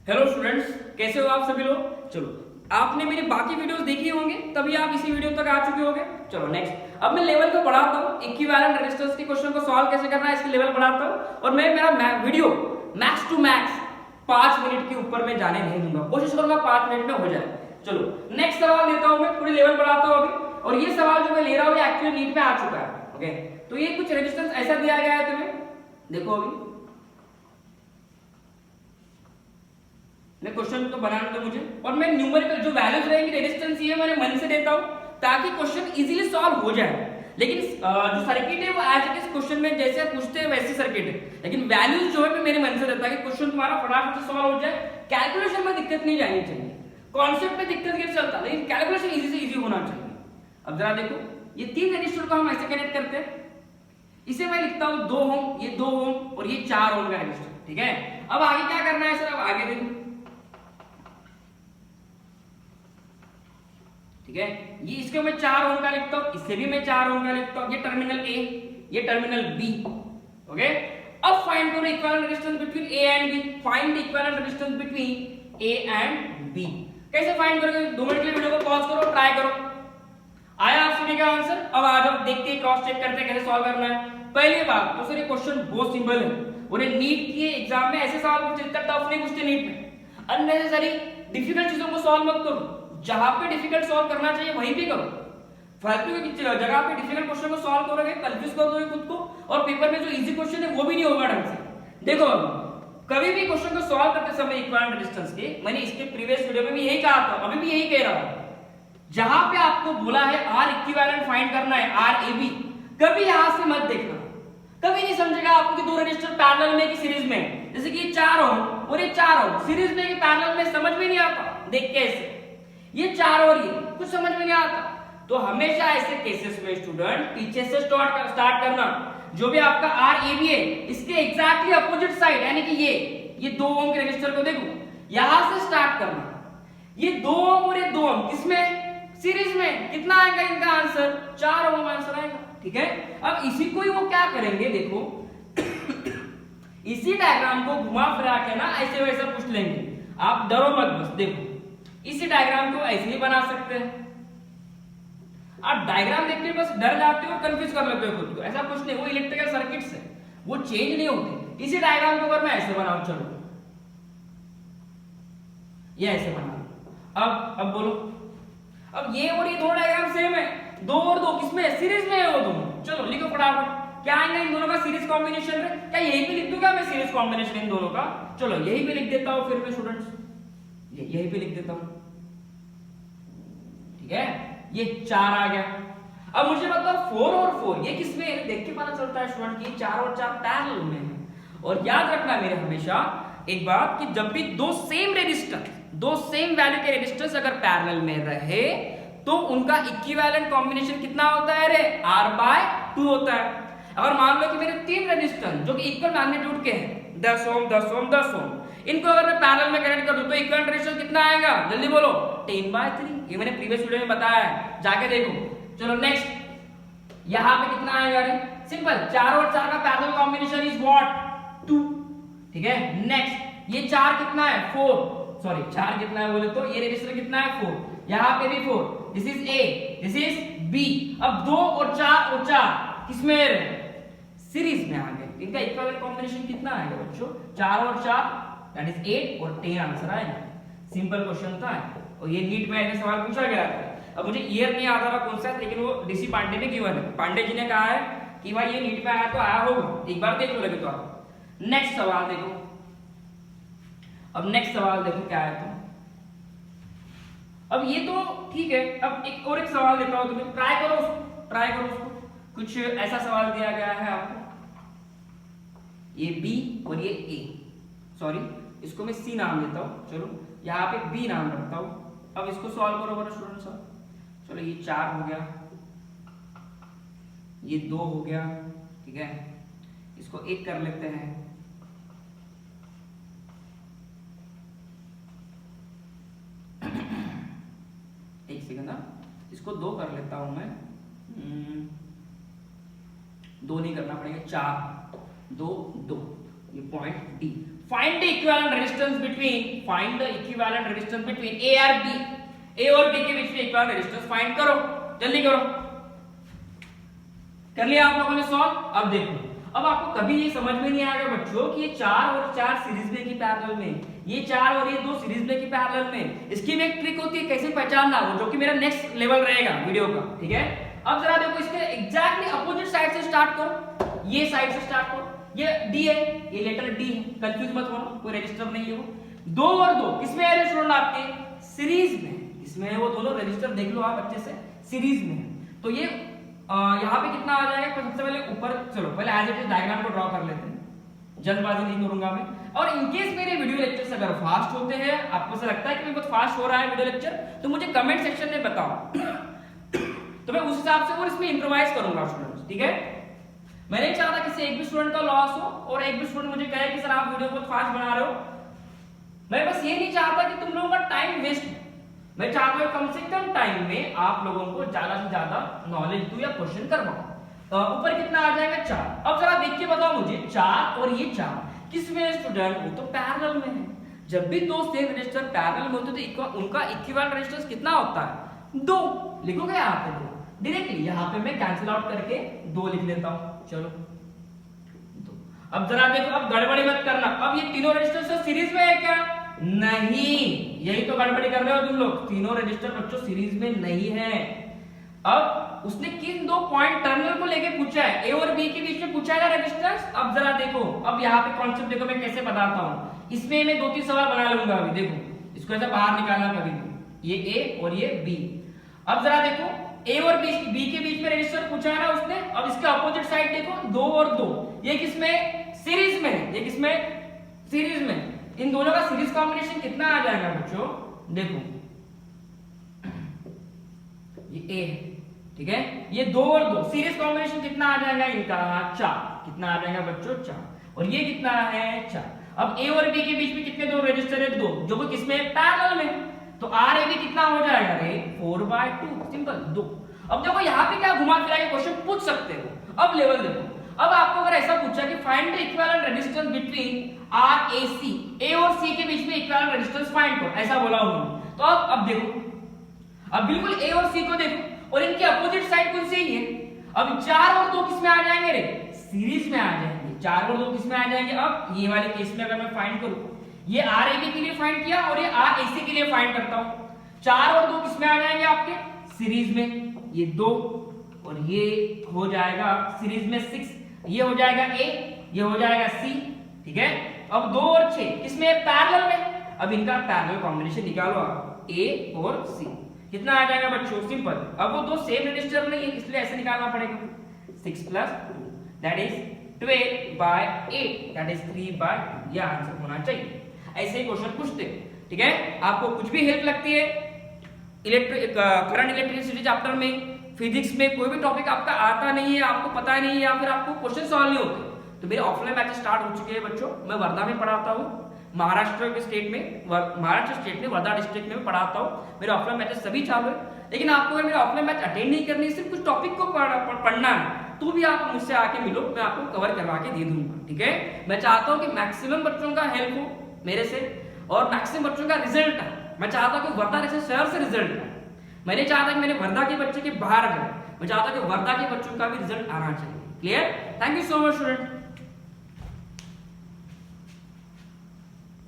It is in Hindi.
हेलो स्टूडेंट्स, कैसे हो आप सभी लोग। चलो, आपने मेरी बाकी वीडियोस देखी होंगे तभी आप इसी वीडियो तक आ चुके होंगे। चलो नेक्स्ट, अब मैं लेवल को बढ़ाता हूँ, इक्विवेलेंट रेजिस्टेंस के क्वेश्चन को सॉल्व कैसे करना है इसकी लेवल बढ़ाता हूँ। और मैं मेरा video max to max 5 minute के ऊपर में जाने नहीं दूंगा, कोशिश करूंगा 5 मिनट में हो जाए। चलो नेक्स्ट सवाल लेता हूँ, मैं थोड़ी लेवल बढ़ाता हूँ अभी। और ये सवाल जो मैं ले रहा हूँ ये एक्चुअली नीट में आ चुका है। ओके, तो ये कुछ रेजिस्टेंस ऐसा दिया गया है तुम्हें, देखो अभी मैं क्वेश्चन तो बनाने दो मुझे, और मैं न्यूमेरिकल जो वैल्यूज रहेंगी रेजिस्टेंस ये मैंने मन से देता हूं ताकि क्वेश्चन इजीली सॉल्व हो जाए। लेकिन जो सर्किट है वो एज इट इज क्वेश्चन में जैसे पूछते हैं वैसे सर्किट है, लेकिन वैल्यूज जो है मैं मेरे मन से देता कि क्वेश्चन तुम्हारा फटाफट से सॉल्व हो जाए। कैलकुलेशन में दिक्कत नहीं जानी चाहिए, कॉन्सेप्ट में दिक्कत कैसे चलता, लेकिन कैलकुलेशन इजी से इजी होना चाहिए। अब जरा देखो, ये 3 रजिस्टर को हम ऐसे कनेक्ट करते हैं, इसे मैं लिखता हूं 2 ओम, ये 2 ओम और ये 4 ओम का रजिस्टर। ठीक है, अब आगे क्या करना है सर, अब आगे देखो। ठीक है, ये इसको मैं 4 ओम का लिखता हूं, इससे भी मैं 4 ओम का लिखता हूं। ये टर्मिनल ए, ये टर्मिनल बी। ओके, अब फाइंड करो equivalent resistance between A and B. Find the equivalent resistance between A and B. कैसे फाइंड करोगे, 2 मिनट के लिए वीडियो को पॉज करो, ट्राई करो। आया आप सभी का आंसर। अब आ जाओ, देखते हैं, क्रॉस चेक करते हैं कैसे सॉल्व करना है। पहली बात तो सर ये क्वेश्चन बहुत सिंपल है, उन्हें नीट के एग्जाम में ऐसे सवाल पूछते, इतना टफ नहीं पूछते नीट में। अननेसेसरी डिफिकल्ट चीजों को सॉल्व मत करो, जहां पे डिफिकल्ट सॉल्व करना चाहिए वहीं पे करो। फालतू की जगह पे डिफिकल्ट क्वेश्चन को सॉल्व करोगे, कंफ्यूज कर दोगे खुद को, और पेपर में जो इजी क्वेश्चन है वो भी नहीं होगा ढंग से। देखो, कभी भी क्वेश्चन को सॉल्व करते समय इक्विवेलेंट रेजिस्टेंस के, मैंने इसके प्रीवियस वीडियो में भी यही कहा था, अभी भी यही कह रहा हूं, जहां पे आपको बोला है आर इक्विवेलेंट फाइंड करना है, आर ए बी, कभी यहां से मत देखना। कभी नहीं समझेगा आपको कि 2 रजिस्टर पैरेलल में कि सीरीज में, जैसे कि 4 ओम और ये 4 ओम सीरीज में कि पैरेलल में, समझ में नहीं आता देख के ऐसे, ये 4 और ये कुछ समझ में नहीं आता। तो हमेशा ऐसे केसेस में स्टूडेंट पीछे से स्टार्ट करना। जो भी आपका आर ए बी है, इसके एग्जैक्टली अपोजिट साइड, यानी कि ये 2 ओम के रजिस्टर को देखो, यहां से स्टार्ट करना। ये 2 ओम और ये 2 ओम किसमें, सीरीज में। कितना आएगा इनका आंसर, 4 ओम आंसर आएगा। ठीक है, अब इसी को ही वो क्या करेंगे, देखो इसी डायग्राम को घुमा फिरा के ना ऐसे वैसे पूछ लेंगे। आप डरो मत, बस देखो इसी डायग्राम को ऐसे ही बना सकते हैं। आप डायग्राम देख के बस डर जाते हो, कंफ्यूज कर लेते हो खुद को, ऐसा कुछ नहीं। वो इलेक्ट्रिकल सर्किट्स है, वो चेंज नहीं होते। इसी डायग्राम को अगर मैं ऐसे बनाऊं, चलो ये ऐसे बना लो। अब बोलो, अब ये और ये 2 डायग्राम सेम है, 2 और 2 किसमें, सीरीज में है वो दोनों। चलो लिखो फटाफट, क्या आएगा इन दोनों का सीरीज कॉम्बिनेशन में। क्या यही पे लिख दूंगा मैं सीरीज कॉम्बिनेशन इन दोनों का, चलो यही पे लिख देता हूं फिर मैं स्टूडेंट्स, यही पे लिख देता हूं। ठीक है, ये 4 आ गया। अब मुझे बताओ 4 और 4 ये किसमें है, देख के पता चलता है स्टूडेंट कि 4 और 4 पैरेलल में है। और याद रखना मेरे हमेशा एक बात कि जब भी 2 सेम रेजिस्टर, 2 सेम वैल्यू के रेजिस्टेंस अगर पैरेलल में रहे तो उनका इक्विवेलेंट कॉम्बिनेशन कितना होता है रे, R/2 होता है। अगर मान लो कि मेरे 3 रेजिस्टेंस जो कि इक्वल मैग्नीट्यूड के हैं, 10 ओम 10 ओम 10 ओम, इनको अगर मैं पैरेलल में कनेक्ट कर दूं तो इक्विवेलेंट रेजिस्टेंस कितना आएगा, जल्दी बोलो, 10/3। ये मैंने प्रीवियस वीडियो में बताया है, जाके देखो। चलो नेक्स्ट, यहां पे कितना आएगा रे, सिंपल 4 और 4 का पैरेलल कॉम्बिनेशन इज व्हाट, 2। ठीक है, नेक्स्ट ये 4 कितना है, 4, सॉरी 4 कितना है बोले तो ये रजिस्टर कितना है, 4, यहां पे भी 4, this is A, this is B. अब 2 और 4 किसमें, सीरीज में आ गए। इनका इक्विवेलेंट कॉम्बिनेशन कितना आएगा बच्चों, 4 और 4 दैट इज 8 और 10 आंसर आएगा। सिंपल क्वेश्चन था, और ये नीट में ऐसे सवाल पूछा गया था। अब मुझे ईयर नहीं आता था कौन सा, लेकिन वो डीसी पांडे ने गिवन है, पांडे जी ने कहा है कि भाई ये नीट में आया तो आया होगा, एक बार देख लो लगे तो आप। नेक्स्ट सवाल देखो, अब नेक्स्ट सवाल देखो क्या है। तो अब ये तो ठीक है, अब एक और एक सवाल देता हूं तुम्हें, ट्राई करो उसको। कुछ ऐसा सवाल दिया गया है आपको, ये बी और ये ए, सॉरी इसको मैं सी नाम देता हूं, चलो यहाँ पे बी नाम रखता हूं। अब इसको सॉल्व करो बड़ा स्टूडेंट सब। चलो ये 4 हो गया, ये 2 हो गया। ठीक है, इसको 1 कर लेते हैं। एक सेकंड, इसको 2 कर लेता हूं मैं, 2 नहीं करना पड़ेगा, 4 2 2, ये point D. Find the equivalent resistance between A और बी। ए और बी के बीच में इक्विवेलेंट रेजिस्टेंस फाइंड करो, जल्दी करो। कर लिया आप लोगों ने सॉल्व? अब देखो, अब आपको कभी ये समझ में नहीं आएगा बच्चों कि ये 4 और 4 सीरीज में की पैरेलल में, ये 4 और ये 2 सीरीज में की पैरेलल में। इसकी भी एक ट्रिक होती है कैसे पहचानना, वो जो कि मेरा नेक्स्ट लेवल रहेगा वीडियो का, ठीक है। अब जरा देखो, इसके एग्जैक्टली अपोजिट साइड से स्टार्ट करो, ये साइड से स्टार्ट करो। ये डी है, ये लेटर डी है, कंफ्यूज मत होना, कोई रजिस्टर नहीं है वो। 2 और 2 किसमें है स्टूडेंट आपके? सीरीज में। किसमें है वो दोनों? रजिस्टर देख लो आप अच्छे से, सीरीज में। तो ये यहाँ पे कितना आ जाएगा? तो सबसे पहले ऊपर चलो, पहले एज इट इज डायग्राम को ड्रॉ कर लेते हैं, जल्दबाजी नहीं करूंगा मैं। और इनकेस मेरे वीडियो लेक्चर्स अगर फास्ट होते हैं, आपको ऐसा लगता है कि बहुत फास्ट हो रहा है वीडियो लेक्चर, तो मुझे कमेंट सेक्शन में बताओ तो मैं उस हिसाब से और इसमें इंप्रोवाइज करूंगा स्टूडेंट्स, ठीक है। मैं नहीं चाहता किसी एक भी स्टूडेंट का लॉस हो और एक भी स्टूडेंट मुझे कहे कि सर आप वीडियो बहुत फास्ट बना रहे हो। मैं बस ये नहीं चाहता कि तुम लोगों का टाइम वेस्ट हो, मैं चाहता हूं कम से कम टाइम में आप लोगों को ज्यादा से ज्यादा नॉलेज दूं या क्वेश्चन करवाऊं। ऊपर कितना आ जाएगा? 4। अब जरा देख के बताओ मुझे, 4 और ये 4 किसमें है स्टूडेंट? वो तो पैरेलल में है। जब भी 2 सेम रेजिस्टर पैरेलल में होते तो उनका इक्विवेलेंट रेजिस्टेंस कितना होता है? 2। लिखोगे यहाँ पे 2 डायरेक्टली, यहाँ पे मैं कैंसिल आउट करके 2 लिख लेता हूँ। चलो, अब जरा देखो, अब गड़बड़ी मत करना। अब ये तीनों रेजिस्टर सीरीज में है क्या? नहीं, यही तो गड़बड़ी कर रहे हो तुम लोग। तीनों रजिस्टर बच्चों सीरीज में नहीं है। अब उसने किन 2 पॉइंट टर्मिनल को लेके पूछा है? ए और बी के बीच में पूछा है ना रेजिस्टेंस। अब जरा देखो, अब यहाँ पे कॉन्सेप्ट देखो मैं कैसे बताता हूँ। इसमें मैं 2-3 सवाल बना लूंगा अभी, देखो इसको ऐसा बाहर निकालना कभी भी, ये ए और ये बी। अब जरा देखो, ए और बी के बीच में रेजिस्टर पूछा है ना उसने। अब इसके अपोजिट साइड देखो, 2 और 2, ये किसमें? सीरीज में। ये किसमें? सीरीज में। इन दोनों का सीरीज कॉम्बिनेशन कितना आ जाएगा बच्चों? देखो, ये ए है, ठीक है, ये 2 और 2 सीरीज कॉम्बिनेशन कितना आ जाएगा इनका? 4। कितना आ जाएगा बच्चों? 4। और ये कितना है? 4। अब ए और बी के बीच में कितने 2 रजिस्टर है? 2, जो कि किसमें? पैरेलल में। तो आर ए बी कितना हो जाएगा रे? 4/2, सिंपल 2। अब देखो यहाँ पे क्या घुमा फिरा के क्वेश्चन पूछ सकते हो। अब लेवल देखो, अब आपको अगर ऐसा पूछा कि find the equivalent resistance between R A C, A और सी के बीच में इक्विवेलेंट रेजिस्टेंस फाइंड करो, ऐसा बोला उन्होंने। तो अब देखो, अब बिल्कुल ए और सी को देखो और इनके अपोजिट साइड कौन सी है? अब 4 और 2 किस में आ जाएंगे रे? सीरीज में आ जाएंगे। 4 और 2 किस में आ जाएंगे? अब ये वाले केस में अगर मैं फाइंड करूं, ये आर ए बी के लिए फाइंड किया और ये आर ए सी के लिए फाइंड करता हूं। 4 और 2 किस में आ जाएंगे आपके? सीरीज में। ये 2 और ये हो जाएगा सीरीज में 6, ये हो जाएगा ए, ये हो जाएगा सी, ठीक है। अब 2 और 6 किसमें? पैरेलल में। अब इनका पैरेलल कॉम्बिनेशन निकालो आप, ए और सी। कितना आ जाएगा बच्चों? सिंपल। अब वो 2 सेम रजिस्टर नहीं है, इसलिए ऐसे निकालना पड़ेगा। 6 + 2 दैट इज 12/8 दैट इज 3/2। ये आंसर होना चाहिए। ऐसे ही क्वेश्चन पूछते, ठीक है। आपको कुछ भी हेल्प लगती है करंट इलेक्ट्रिसिटी चैप्टर में, फिजिक्स में, कोई भी टॉपिक आपका आता नहीं है, आपको पता नहीं है, या फिर आपको क्वेश्चन सॉल्व नहीं होते, तो मेरे ऑफलाइन बैचेस स्टार्ट हो चुके हैं बच्चों। मैं वर्धा में पढ़ाता हूँ, महाराष्ट्र के स्टेट में, महाराष्ट्र स्टेट में वर्धा डिस्ट्रिक्ट में पढ़ाता हूँ। मेरे ऑफलाइन बैचेस सभी चालू है। लेकिन आपको अगर मेरे ऑफलाइन बैच अटेंड नहीं करनी है, सिर्फ कुछ टॉपिक को पढ़ना है, तो भी आप मुझसे आके मिलो, मैं आपको कवर करवा के दे दूंगा, ठीक है। मैं चाहता हूँ कि मैक्सिमम बच्चों का हेल्प हो मेरे से और मैक्सिमम बच्चों का रिजल्ट है। मैं चाहता हूँ कि वर्धा जैसे शहर से रिजल्ट है। मैं नहीं चाहता कि मेरे वर्धा के बच्चे के बाहर जाए, मैं चाहता हूँ कि वर्धा के बच्चों का भी रिजल्ट आना चाहिए। Clear? Thank you so much student.